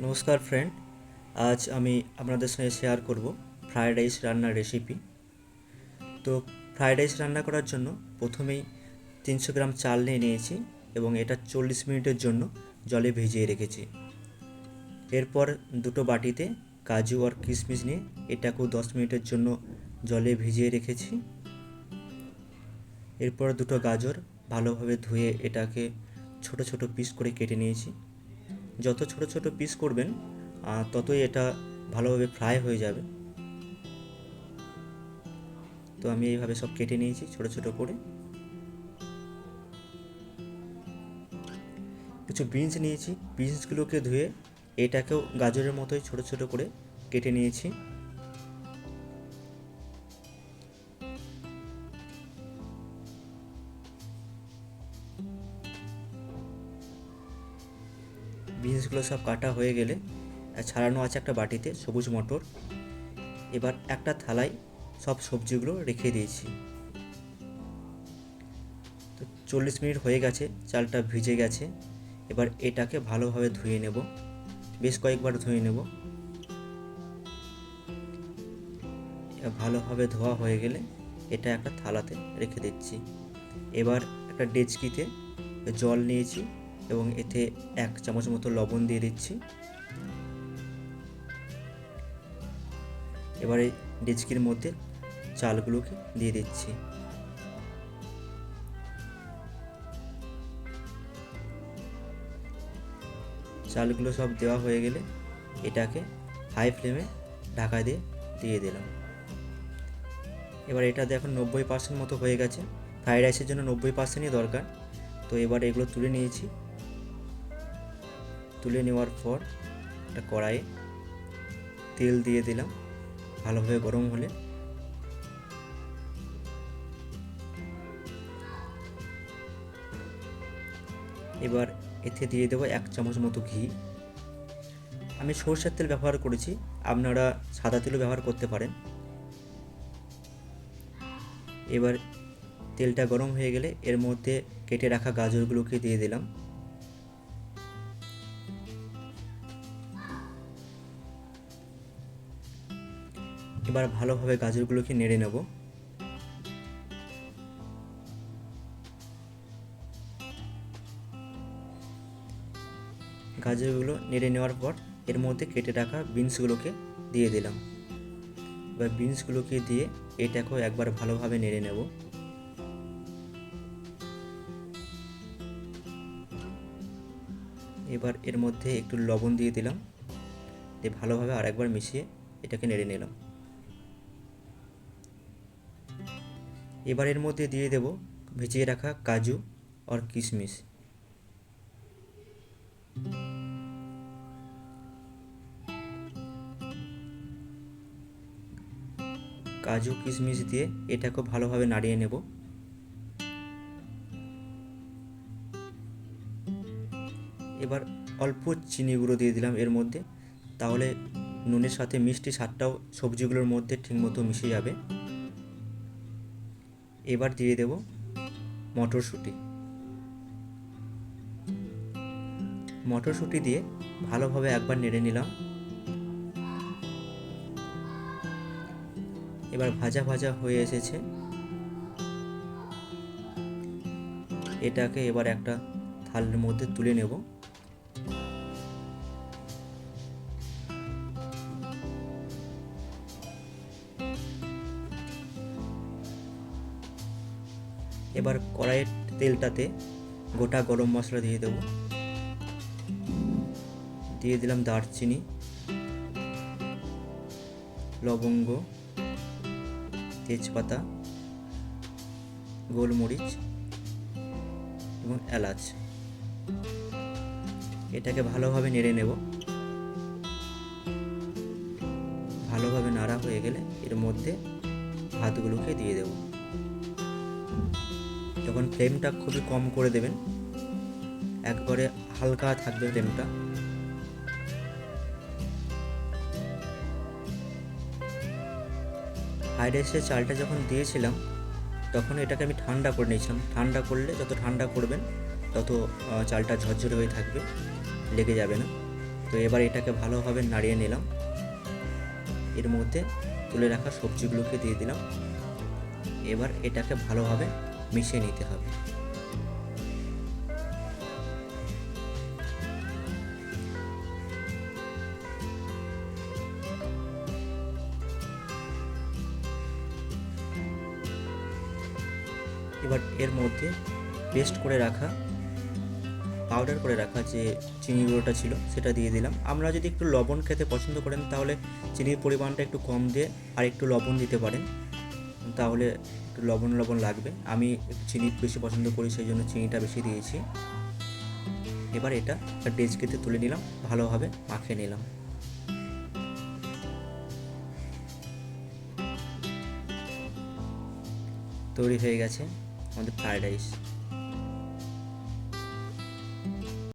নমস্কার ফ্রেন্ড, আজ আমি আপনাদের সঙ্গে শেয়ার করব ফ্রায়েড রাইস রান্নার রেসিপি। তো ফ্রায়েড রাইস রান্না করার জন্য প্রথমেই 300 গ্রাম চাল নিয়ে নিয়েছি এবং এটা 40 মিনিটের জন্য জলে ভিজিয়ে রেখেছি। এরপর দুটো বাটিতে কাজু আর কিশমিশ নিয়ে এটাকেও 10 মিনিটের জন্য জলে ভিজিয়ে রেখেছি। এরপর দুটো গাজর ভালোভাবে ধুয়ে এটাকে ছোট ছোট পিস করে কেটে নিয়েছি। যত ছোট ছোট পিস করবেন ততই এটা ভালোভাবে ফ্রাই হয়ে যাবে। তো আমি এইভাবে সব কেটে নিয়েছি ছোট ছোট করে। কিছু বিনস নিয়েছি, বিনসগুলোকে ধুয়ে এটাকেও গাজরের মতোই ছোট ছোট করে কেটে নিয়েছি। বিনসগুলো সব কাটা হয়ে গেলে ছাড়ানো আছে একটা বাটিতে সবুজ মটর। এবার একটা থালায় সব সবজিগুলো রেখে দিয়েছি। তো 40 মিনিট হয়ে গেছে, চালটা ভিজে গেছে। এবার এটাকে ভালোভাবে ধুয়ে নেব, বেশ কয়েকবার ধুয়ে নেব। ভালোভাবে ধোয়া হয়ে গেলে এটা একটা থালাতে রেখে দিচ্ছি। এবার একটা ডেচকিতে জল নিয়েছি এবং এতে 1 চামচ মতো লবণ দিয়ে দিচ্ছি। এবারে ডেচকির মধ্যে চালগুলোকে দিয়ে দিচ্ছি। চালগুলো সব দেওয়া হয়ে গেলে এটাকে হাই ফ্লেমে ঢাকা দিয়ে দিলাম। এবার এটা দেখুন 90% মতো হয়ে গেছে। ফ্রাইড রাইসের জন্য 90%ই দরকার। তো এবার এগুলো তুলে নিয়েছি। তুলে নেওয়ার পর একটা কড়াইয়ে তেল দিয়ে দিলাম, ভালোভাবে গরম হলে এবার এতে দিয়ে দেবো 1 চামচ মতো ঘি। আমি সরষের তেল ব্যবহার করেছি, আপনারা সাদা তেলও ব্যবহার করতে পারেন। এবার তেলটা গরম হয়ে গেলে এর মধ্যে কেটে রাখা গাজরগুলোকে দিয়ে দিলাম। এবার ভালোভাবে গাজরগুলোকে নেড়ে নেব। গাজরগুলো নেড়ে নেওয়ার পর এর মধ্যে কেটে রাখা বিনসগুলোকে দিয়ে দিলাম। এবার বিনসগুলোকে দিয়ে এটাকেও একবার ভালোভাবে নেড়ে নেব। এবার এর মধ্যে একটু লবণ দিয়ে দিলাম, দিয়ে ভালোভাবে আরেকবার মিশিয়ে এটাকে নেড়ে নিলাম। এবার এর মধ্যে দিয়ে দেব ভিজিয়ে রাখা কাজু আর কিশমিশ। কাজু কিশমিশ দিয়ে এটাকে ভালোভাবে নাড়িয়ে নেব। এবার অল্প চিনি গুঁড়ো দিয়ে দিলাম এর মধ্যে, তাহলে নুনের সাথে মিষ্টি স্বাদটাও সবজিগুলোর মধ্যে ঠিকমতো মিশে যাবে। এবার দিয়ে দেব মটরশুঁটি। মটরশুঁটি দিয়ে ভালোভাবে একবার নেড়ে নিলাম। এবার ভাজা ভাজা হয়ে এসেছে। এটাকে এবার একটা থালের মধ্যে তুলে নেব। এবার কড়াইয়ের তেলটাতে গোটা গরম মশলা দিয়ে দেব। দিয়ে দিলাম দারচিনি, লবঙ্গ, তেজপাতা, গোলমরিচ এবং এলাচ। এটাকে ভালোভাবে নেড়ে নেব। ভালোভাবে নাড়া হয়ে গেলে এর মধ্যে ভাতগুলোকে দিয়ে দেব। যখন ফ্লেমটা খুবই কম করে দেবেন, একবারে হালকা থাকবে ফ্লেমটা। ফ্রাইড রাইসের চালটা যখন দিয়েছিলাম তখন এটাকে আমি ঠান্ডা করে নিয়েছিলাম। ঠান্ডা করলে যত ঠান্ডা করবেন তত চালটা ঝরঝরে হয়ে থাকবে, লেগে যাবে না। তো এবার এটাকে ভালোভাবে নাড়িয়ে নিলাম। এর মধ্যে তুলে রাখা সবজিগুলোকে দিয়ে দিলাম। এবার এটাকে ভালোভাবে মিশিয়ে নিতে হবে। এবার এর মধ্যে পেস্ট করে রাখা, পাউডার করে রাখা যে চিনি গুঁড়োটা ছিল সেটা দিয়ে দিলাম। আমরা যদি একটু লবণ খেতে পছন্দ করেন তাহলে চিনির পরিমাণটা একটু কম দিয়ে আর একটু লবণ দিতে পারেন, তাহলে একটু লবণ লবণ লাগবে। আমি একটু চিনি বেশি পছন্দ করি, সেই জন্য চিনিটা বেশি দিয়েছি। এবার এটা একটা ডেচকিতে তুলে নিলাম, ভালোভাবে মাখিয়ে নিলাম। তৈরি হয়ে গেছে আমাদের ফ্রায়েড রাইস।